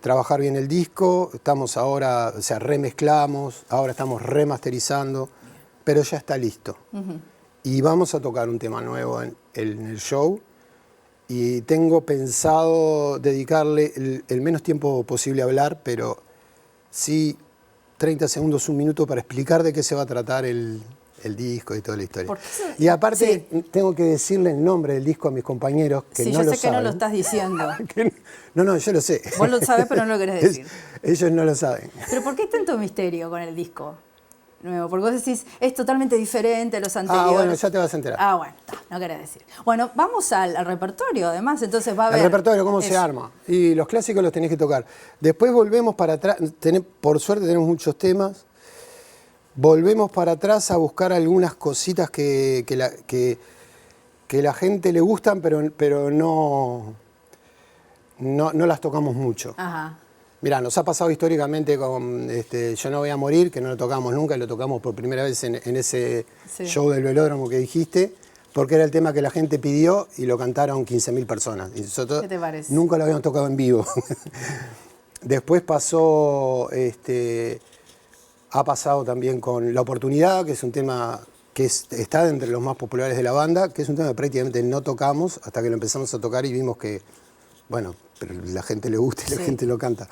Speaker 18: trabajar bien el disco, estamos ahora, o sea, remezclamos, ahora estamos remasterizando, pero ya está listo. Y vamos a tocar un tema nuevo en el show y tengo pensado dedicarle el menos tiempo posible a hablar, pero sí 30 segundos, 1 minuto para explicar de qué se va a tratar el disco y toda la historia. Y aparte tengo que decirle el nombre del disco a mis compañeros que no lo saben. Sí, yo sé que
Speaker 1: no lo estás diciendo.
Speaker 18: No, yo lo sé.
Speaker 1: Vos lo sabés, pero no lo querés decir.
Speaker 18: Ellos no lo saben.
Speaker 1: ¿Pero por qué hay tanto misterio con el disco nuevo? Porque vos decís, es totalmente diferente a los anteriores.
Speaker 18: Bueno, ya te vas a enterar.
Speaker 1: Bueno, no querés decir. Bueno, vamos al repertorio, además, entonces va a haber...
Speaker 18: El repertorio, ¿cómo se arma? Y los clásicos los tenés que tocar. Después volvemos para atrás, por suerte tenemos muchos temas. Volvemos para atrás a buscar algunas cositas que la gente le gustan, pero no las tocamos mucho. Mirá, nos ha pasado históricamente con Yo no voy a morir, que no lo tocamos nunca, y lo tocamos por primera vez en ese show del Velódromo que dijiste, porque era el tema que la gente pidió y lo cantaron 15.000 personas. Y nosotros
Speaker 1: ¿qué te parece?
Speaker 18: Nunca lo habíamos tocado en vivo. Después pasó Ha pasado también con La Oportunidad, que es un tema que está entre los más populares de la banda, que es un tema que prácticamente no tocamos hasta que lo empezamos a tocar y vimos que, bueno, pero la gente le gusta y la gente lo canta.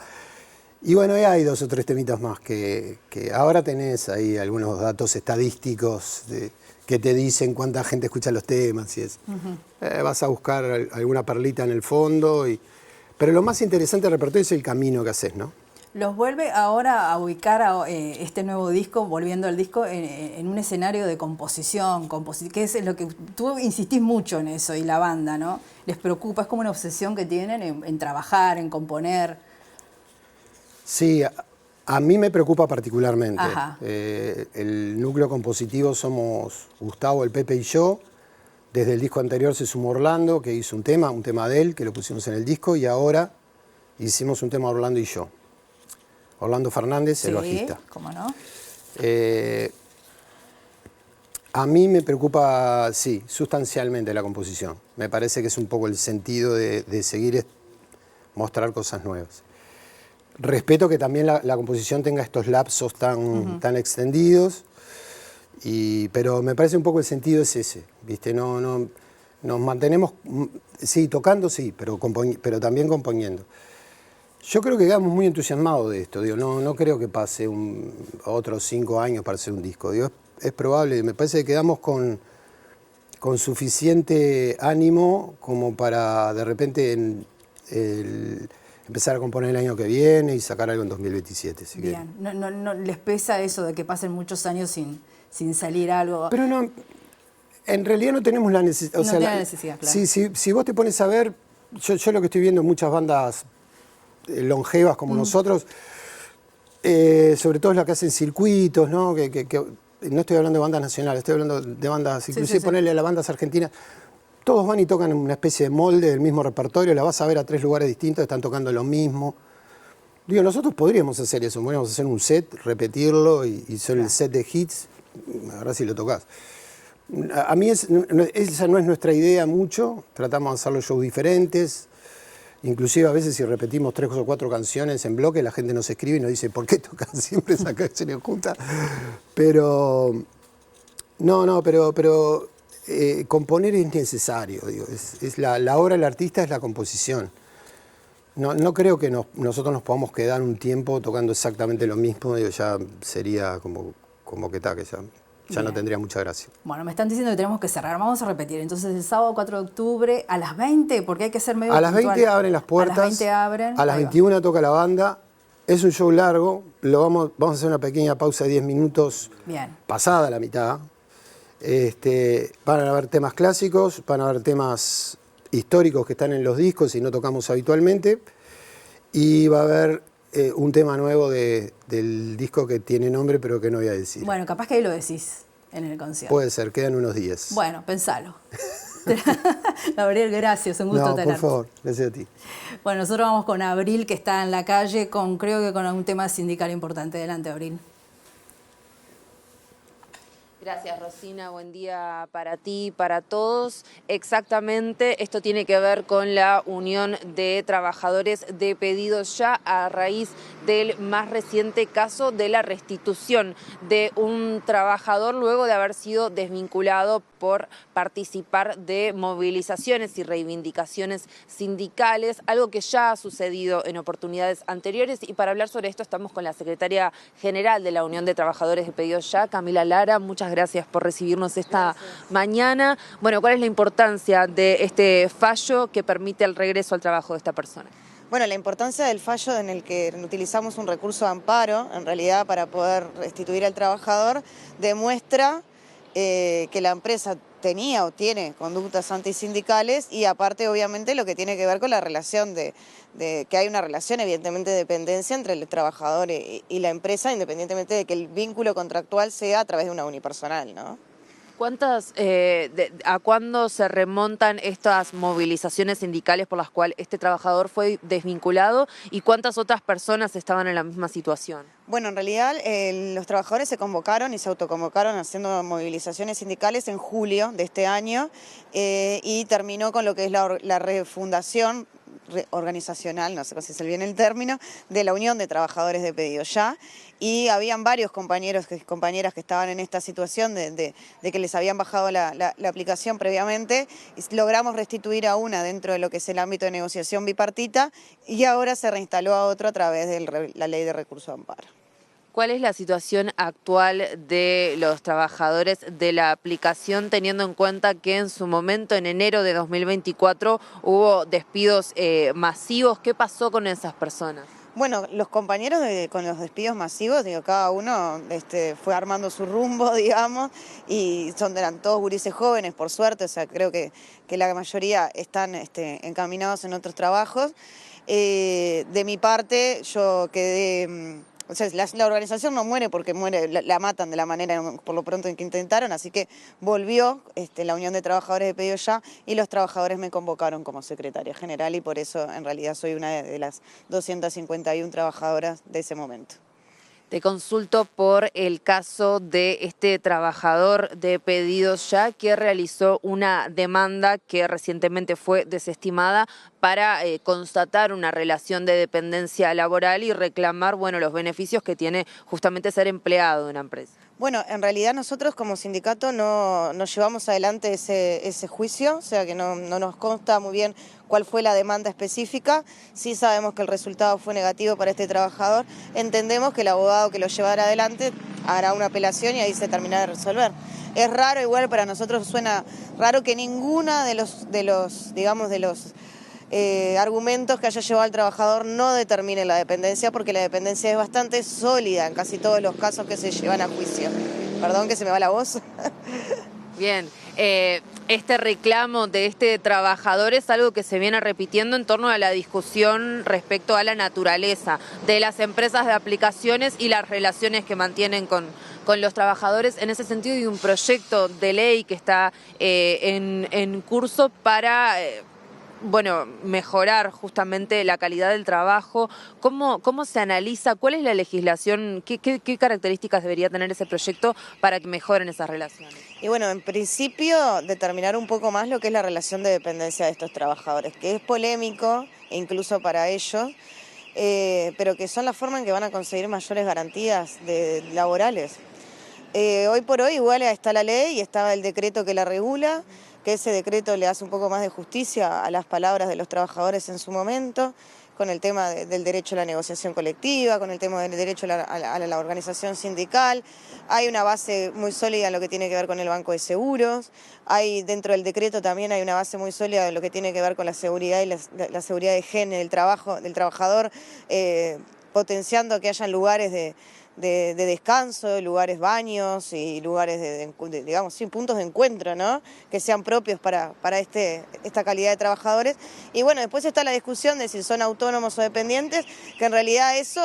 Speaker 18: Y bueno, hay 2 o 3 temitas más que ahora tenés ahí algunos datos estadísticos que te dicen cuánta gente escucha los temas y eso. Vas a buscar alguna perlita en el fondo, pero lo más interesante del repertorio es el camino que haces, ¿no?
Speaker 1: ¿Los vuelve ahora a ubicar a este nuevo disco, volviendo al disco, en un escenario de composición, que es lo que tú insistís mucho en eso, y la banda, ¿no? ¿Les preocupa? Es como una obsesión que tienen en trabajar, en componer.
Speaker 18: Sí, a mí me preocupa particularmente. El núcleo compositivo somos Gustavo, el Pepe y yo. Desde el disco anterior se sumó Orlando, que hizo un tema de él, que lo pusimos en el disco, y ahora hicimos un tema Orlando y yo. Orlando Fernández, el bajista.
Speaker 1: ¿Cómo no?
Speaker 18: A mí me preocupa, sí, sustancialmente la composición. Me parece que es un poco el sentido de seguir mostrar cosas nuevas. Respeto que también la composición tenga estos lapsos tan extendidos, pero me parece un poco el sentido es ese, ¿viste? Nos mantenemos, sí, tocando, sí, pero también componiendo. Yo creo que quedamos muy entusiasmados de esto, digo, no creo que pase otros 5 años para hacer un disco. Digo, es probable, me parece que quedamos con suficiente ánimo como para de repente empezar a componer el año que viene y sacar algo en 2027. Así
Speaker 1: bien, que... no les pesa eso de que pasen muchos años sin salir algo.
Speaker 18: Pero no, en realidad no tenemos la necesidad.
Speaker 1: No tiene la necesidad, claro.
Speaker 18: Si vos te pones a ver, yo lo que estoy viendo en muchas bandas longevas como nosotros, sobre todo las que hacen circuitos, ¿no? Que no estoy hablando de bandas nacionales, estoy hablando de bandas, inclusive ponerle a las bandas argentinas, todos van y tocan en una especie de molde del mismo repertorio, la vas a ver a 3 lugares distintos, están tocando lo mismo. Digo, nosotros podríamos hacer eso, podríamos hacer un set, repetirlo y son el set de hits, ahora sí lo tocás. A mí esa no es nuestra idea mucho, tratamos de hacer los shows diferentes. Inclusive a veces si repetimos 3 o 4 canciones en bloque, la gente nos escribe y nos dice, ¿por qué tocan siempre esa canción junta? Pero, pero componer es necesario, digo, la obra del artista es la composición. No creo que nosotros nos podamos quedar un tiempo tocando exactamente lo mismo, digo, ya sería como que ya no tendría mucha gracia.
Speaker 1: Bueno, me están diciendo que tenemos que cerrar. Vamos a repetir. Entonces, el sábado 4 de octubre a las 20, porque hay que ser medio puntual.
Speaker 18: A las 20 abren las puertas.
Speaker 1: A las 20 abren.
Speaker 18: A las 21 toca la banda. Es un show largo. Vamos a hacer una pequeña pausa de 10 minutos.
Speaker 1: Bien.
Speaker 18: Pasada la mitad. Van a haber temas clásicos, van a haber temas históricos que están en los discos y no tocamos habitualmente. Y va a haber un tema nuevo del disco que tiene nombre, pero que no voy a decir.
Speaker 1: Bueno, capaz que ahí lo decís en el concierto.
Speaker 18: Puede ser, quedan unos días.
Speaker 1: Bueno, pensalo. Gabriel, gracias, un gusto tenerte.
Speaker 18: Por favor, gracias a ti.
Speaker 1: Bueno, nosotros vamos con Abril, que está en la calle, creo que con un tema sindical importante. Adelante, Abril.
Speaker 19: Gracias, Rosina. Buen día para ti, para todos. Exactamente, esto tiene que ver con la Unión de Trabajadores de Pedidos Ya a raíz del más reciente caso de la restitución de un trabajador luego de haber sido desvinculado por participar de movilizaciones y reivindicaciones sindicales, algo que ya ha sucedido en oportunidades anteriores. Y para hablar sobre esto estamos con la secretaria general de la Unión de Trabajadores de Pedidos Ya, Camila Lara. Muchas gracias por recibirnos esta mañana. Bueno, ¿cuál es la importancia de este fallo que permite el regreso al trabajo de esta persona?
Speaker 20: Bueno, la importancia del fallo en el que utilizamos un recurso de amparo, en realidad para poder restituir al trabajador, demuestra que la empresa tenía o tiene conductas antisindicales y aparte obviamente lo que tiene que ver con la relación de que hay una relación evidentemente de dependencia entre el trabajador y la empresa, independientemente de que el vínculo contractual sea a través de una unipersonal, ¿no?
Speaker 19: ¿A cuándo se remontan estas movilizaciones sindicales por las cuales este trabajador fue desvinculado y cuántas otras personas estaban en la misma situación?
Speaker 20: Bueno, en realidad los trabajadores se convocaron y se autoconvocaron haciendo movilizaciones sindicales en julio de este año y terminó con lo que es la refundación organizacional, no sé si es bien el término, de la Unión de Trabajadores de Pedido Ya, y habían varios compañeros y compañeras que estaban en esta situación de que les habían bajado la aplicación previamente, y logramos restituir a una dentro de lo que es el ámbito de negociación bipartita, y ahora se reinstaló a otro a través de la Ley de Recurso de Amparo.
Speaker 19: ¿Cuál es la situación actual de los trabajadores de la aplicación, teniendo en cuenta que en su momento, en enero de 2024, hubo despidos masivos? ¿Qué pasó con esas personas?
Speaker 20: Bueno, los compañeros con los despidos masivos, cada uno fue armando su rumbo, digamos, y eran todos gurises jóvenes, por suerte, o sea, creo que la mayoría están encaminados en otros trabajos. De mi parte, yo quedé... O sea, la organización no muere porque la matan de la manera por lo pronto en que intentaron, así que volvió la Unión de Trabajadores de Pedido Ya y los trabajadores me convocaron como secretaria general y por eso en realidad soy una de las 251 trabajadoras de ese momento.
Speaker 19: Te consulto por el caso de este trabajador de Pedido Ya que realizó una demanda que recientemente fue desestimada para constatar una relación de dependencia laboral y reclamar, bueno, los beneficios que tiene justamente ser empleado de una empresa.
Speaker 20: Bueno, en realidad nosotros como sindicato no llevamos adelante ese juicio, o sea que no nos consta muy bien cuál fue la demanda específica. Sí sabemos que el resultado fue negativo para este trabajador. Entendemos que el abogado que lo llevará adelante hará una apelación y ahí se terminará de resolver. Es raro, igual para nosotros suena raro que ninguna de los argumentos que haya llevado al trabajador no determine la dependencia, porque la dependencia es bastante sólida en casi todos los casos que se llevan a juicio. Perdón que se me va la voz.
Speaker 19: Bien, este reclamo de este trabajador es algo que se viene repitiendo en torno a la discusión respecto a la naturaleza de las empresas de aplicaciones y las relaciones que mantienen con los trabajadores. En ese sentido hay un proyecto de ley que está en curso para... mejorar justamente la calidad del trabajo. ¿Cómo se analiza? ¿Cuál es la legislación? ¿Qué características debería tener ese proyecto para que mejoren esas relaciones?
Speaker 20: Y bueno, en principio determinar un poco más lo que es la relación de dependencia de estos trabajadores, que es polémico incluso para ellos, pero que son la forma en que van a conseguir mayores garantías laborales. Hoy por hoy igual está la ley y está el decreto que la regula, que ese decreto le hace un poco más de justicia a las palabras de los trabajadores en su momento, con el tema del derecho a la negociación colectiva, con el tema del derecho a la organización sindical. Hay una base muy sólida en lo que tiene que ver con el banco de seguros. Dentro del decreto también hay una base muy sólida en lo que tiene que ver con la seguridad y la seguridad de higiene del trabajador, potenciando que hayan lugares de descanso, lugares baños y lugares puntos de encuentro, ¿no? Que sean propios para esta calidad de trabajadores. Y bueno, después está la discusión de si son autónomos o dependientes, que en realidad eso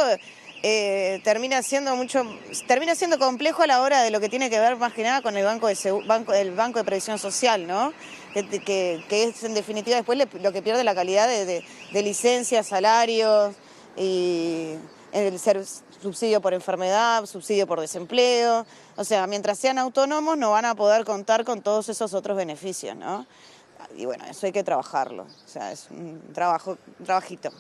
Speaker 20: termina siendo complejo a la hora de lo que tiene que ver más que nada con el banco de previsión social, ¿no? Que es en definitiva después lo que pierde la calidad de licencias, salarios y el subsidio por enfermedad, subsidio por desempleo. O sea, mientras sean autónomos no van a poder contar con todos esos otros beneficios, ¿no? Y bueno, eso hay que trabajarlo. O sea, es un trabajito.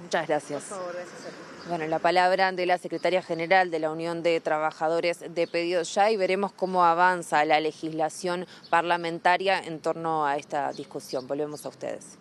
Speaker 19: Muchas gracias.
Speaker 20: Por favor, gracias a ti.
Speaker 19: Bueno, la palabra de la secretaria general de la Unión de Trabajadores de Pedido Ya y veremos cómo avanza la legislación parlamentaria en torno a esta discusión. Volvemos a ustedes.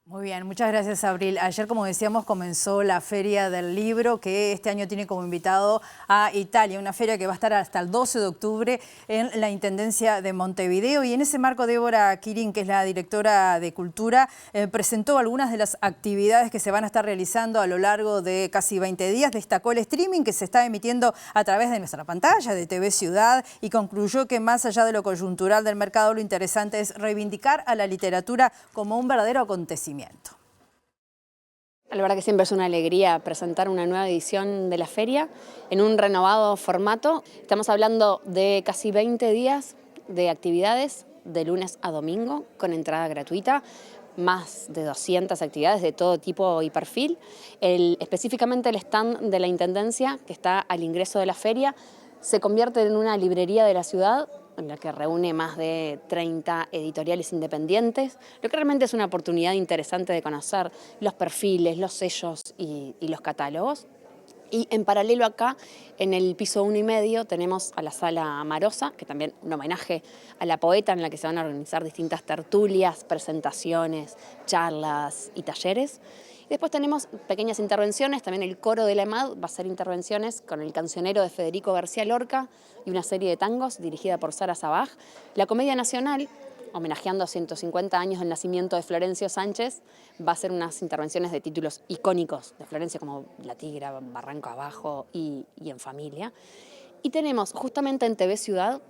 Speaker 1: Muy bien, muchas gracias, Abril. Ayer, como decíamos, comenzó la Feria del Libro, que este año tiene como invitado a Italia, una feria que va a estar hasta el 12 de octubre en la Intendencia de Montevideo. Y en ese marco, Débora Quirín, que es la directora de Cultura, presentó algunas de las actividades que se van a estar realizando a lo largo de casi 20 días. Destacó el streaming que se está emitiendo a través de nuestra pantalla, de TV Ciudad, y concluyó que más allá de lo coyuntural del mercado, lo interesante es reivindicar a la literatura como un verdadero acontecimiento.
Speaker 21: La verdad que siempre es una alegría presentar una nueva edición de la feria en un renovado formato. Estamos hablando de casi 20 días de actividades de lunes a domingo con entrada gratuita, más de 200 actividades de todo tipo y perfil. Específicamente el stand de la Intendencia, que está al ingreso de la feria, se convierte en una librería de la ciudad en la que reúne más de 30 editoriales independientes, lo que realmente es una oportunidad interesante de conocer los perfiles, los sellos y los catálogos. Y en paralelo acá, en el piso 1 y medio, tenemos a la Sala Marosa, que también un homenaje a la poeta, en la que se van a organizar distintas tertulias, presentaciones, charlas y talleres. Y después tenemos pequeñas intervenciones, también el coro de la EMAD va a hacer intervenciones con el cancionero de Federico García Lorca y una serie de tangos dirigida por Sara Sabaj. La Comedia Nacional, homenajeando a 150 años del nacimiento de Florencio Sánchez, va a hacer unas intervenciones de títulos icónicos de Florencio como La Tigra, Barranco Abajo y En Familia. Y tenemos justamente en TV Ciudad,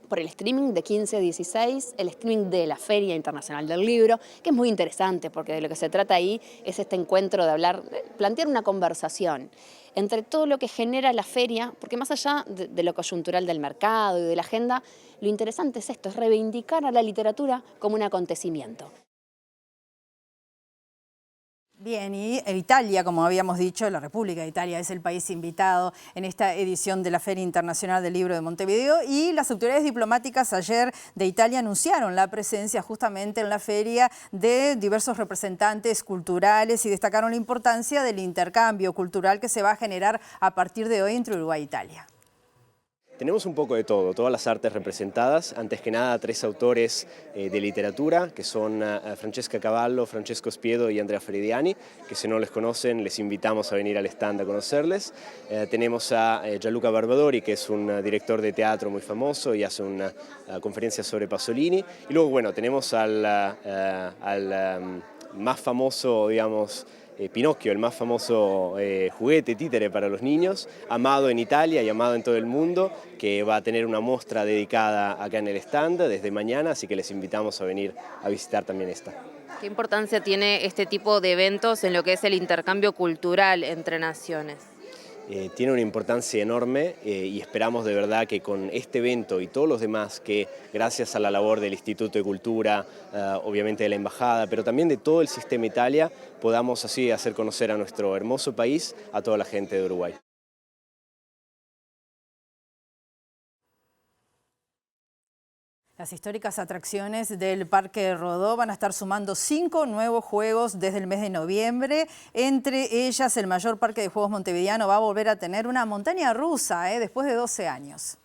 Speaker 21: por el streaming de 15 a 16, el streaming de la Feria Internacional del Libro, que es muy interesante porque de lo que se trata ahí es este encuentro de hablar, plantear una conversación entre todo lo que genera la feria, porque más allá de lo coyuntural del mercado y de la agenda, lo interesante es esto, es reivindicar a la literatura como un acontecimiento.
Speaker 1: Bien, y Italia, como habíamos dicho, la República de Italia es el país invitado en esta edición de la Feria Internacional del Libro de Montevideo, y las autoridades diplomáticas ayer de Italia anunciaron la presencia justamente en la feria de diversos representantes culturales y destacaron la importancia del intercambio cultural que se va a generar a partir de hoy entre Uruguay e Italia.
Speaker 3: Tenemos un poco de todo, todas las artes representadas, antes que nada 3 autores de literatura, que son Francesca Cavallo, Francesco Spiedo y Andrea Frediani, que si no les conocen les invitamos a venir al stand a conocerles. Tenemos a Gianluca Barbadori, que es un director de teatro muy famoso y hace una conferencia sobre Pasolini. Y luego, bueno, tenemos al más famoso, digamos, Pinocchio, el más famoso juguete títere para los niños, amado en Italia y amado en todo el mundo, que va a tener una muestra dedicada acá en el stand desde mañana, así que les invitamos a venir a visitar también esta.
Speaker 19: ¿Qué importancia tiene este tipo de eventos en lo que es el intercambio cultural entre naciones?
Speaker 3: Tiene una importancia enorme y esperamos de verdad que con este evento y todos los demás, que gracias a la labor del Instituto de Cultura, obviamente de la Embajada, pero también de todo el sistema Italia, podamos así hacer conocer a nuestro hermoso país a toda la gente de Uruguay.
Speaker 1: Las históricas atracciones del Parque Rodó van a estar sumando 5 nuevos juegos desde el mes de noviembre. Entre ellas, el mayor parque de juegos montevideano va a volver a tener una montaña rusa después de 12 años.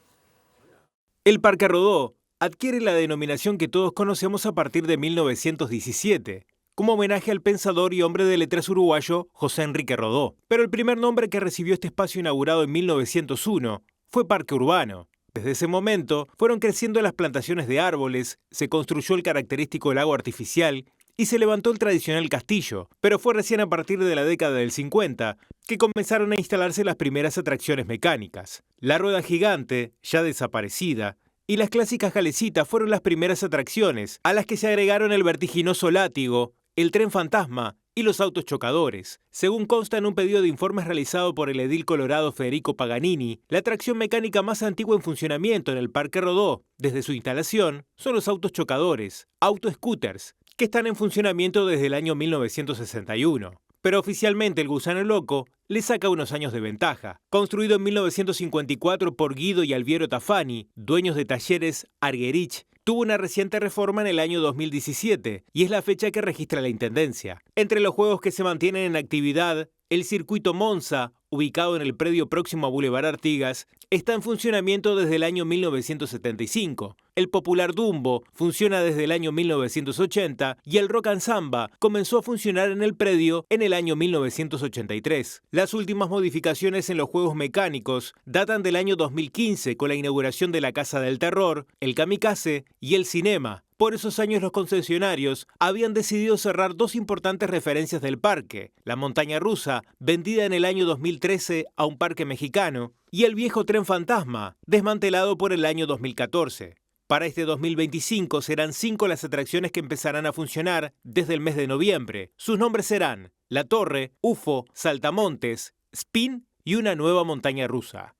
Speaker 22: El Parque Rodó adquiere la denominación que todos conocemos a partir de 1917, como homenaje al pensador y hombre de letras uruguayo José Enrique Rodó. Pero el primer nombre que recibió este espacio inaugurado en 1901 fue Parque Urbano. Desde ese momento fueron creciendo las plantaciones de árboles, se construyó el característico lago artificial y se levantó el tradicional castillo, pero fue recién a partir de la década del 50 que comenzaron a instalarse las primeras atracciones mecánicas. La rueda gigante, ya desaparecida, y las clásicas calecitas fueron las primeras atracciones, a las que se agregaron el vertiginoso látigo, el tren fantasma y los autos chocadores. Según consta en un pedido de informes realizado por el edil colorado Federico Paganini, la atracción mecánica más antigua en funcionamiento en el Parque Rodó, desde su instalación, son los autos chocadores, auto-scooters, que están en funcionamiento desde el año 1961. Pero oficialmente el Gusano Loco le saca unos años de ventaja. Construido en 1954 por Guido y Alviero Tafani, dueños de talleres Argerich, tuvo una reciente reforma en el año 2017 y es la fecha que registra la Intendencia. Entre los juegos que se mantienen en actividad, el circuito Monza, ubicado en el predio próximo a Boulevard Artigas, está en funcionamiento desde el año 1975. El popular Dumbo funciona desde el año 1980 y el Rock and Samba comenzó a funcionar en el predio en el año 1983. Las últimas modificaciones en los juegos mecánicos datan del año 2015 con la inauguración de la Casa del Terror, el Kamikaze y el Cinema. Por esos años los concesionarios habían decidido cerrar 2 importantes referencias del parque, la montaña rusa, vendida en el año 2013 a un parque mexicano, y el viejo tren fantasma, desmantelado por el año 2014. Para este 2025 serán 5 las atracciones que empezarán a funcionar desde el mes de noviembre. Sus nombres serán La Torre, UFO, Saltamontes, Spin y una nueva montaña rusa.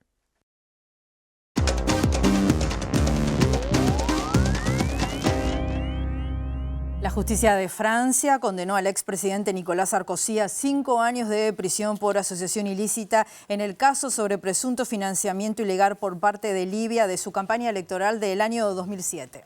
Speaker 1: La justicia de Francia condenó al expresidente Nicolás Sarkozy a 5 años de prisión por asociación ilícita en el caso sobre presunto financiamiento ilegal por parte de Libia de su campaña electoral del año 2007.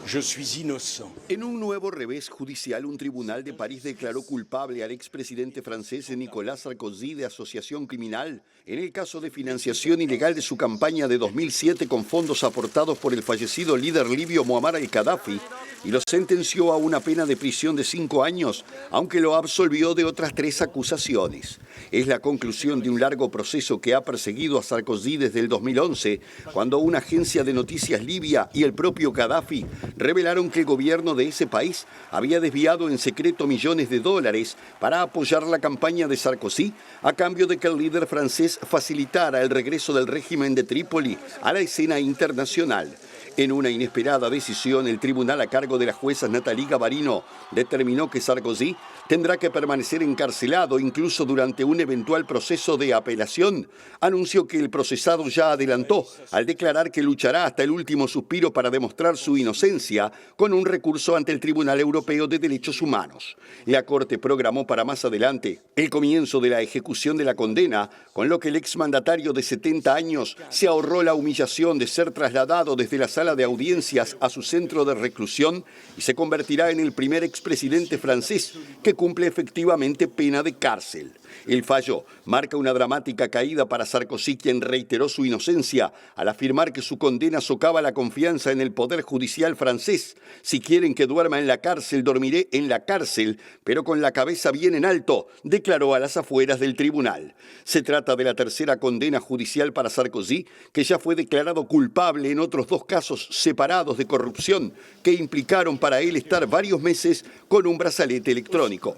Speaker 2: Je suis innocent. En un nuevo revés judicial, un tribunal de París declaró culpable al expresidente francés Nicolás Sarkozy de asociación criminal en el caso de financiación ilegal de su campaña de 2007 con fondos aportados por el fallecido líder libio Muammar al-Gaddafi y lo sentenció a una pena de prisión de 5 años, aunque lo absolvió de otras 3 acusaciones. Es la conclusión de un largo proceso que ha perseguido a Sarkozy desde el 2011, cuando una agencia de noticias libia y el propio Gaddafi revelaron que el gobierno de ese país había desviado en secreto millones de dólares para apoyar la campaña de Sarkozy, a cambio de que el líder francés facilitara el regreso del régimen de Trípoli a la escena internacional. En una inesperada decisión, el tribunal a cargo de la jueza Nathalie Gabarino determinó que Sarkozy tendrá que permanecer encarcelado incluso durante un eventual proceso de apelación. Anunció que el procesado ya adelantó al declarar que luchará hasta el último suspiro para demostrar su inocencia con un recurso ante el Tribunal Europeo de Derechos Humanos. La Corte programó para más adelante el comienzo de la ejecución de la condena, con lo que el exmandatario de 70 años se ahorró la humillación de ser trasladado desde la sala de audiencias a su centro de reclusión y se convertirá en el primer expresidente francés que cumple efectivamente pena de cárcel. El fallo marca una dramática caída para Sarkozy, quien reiteró su inocencia al afirmar que su condena socava la confianza en el poder judicial francés. Si quieren que duerma en la cárcel, dormiré en la cárcel, pero con la cabeza bien en alto, declaró a las afueras del tribunal. Se trata de la tercera condena judicial para Sarkozy, que ya fue declarado culpable en otros 2 casos separados de corrupción que implicaron para él estar varios meses con un brazalete electrónico.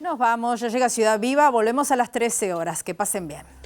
Speaker 1: Nos vamos, ya llega Ciudad Viva, volvemos a las 13 horas. Que pasen bien.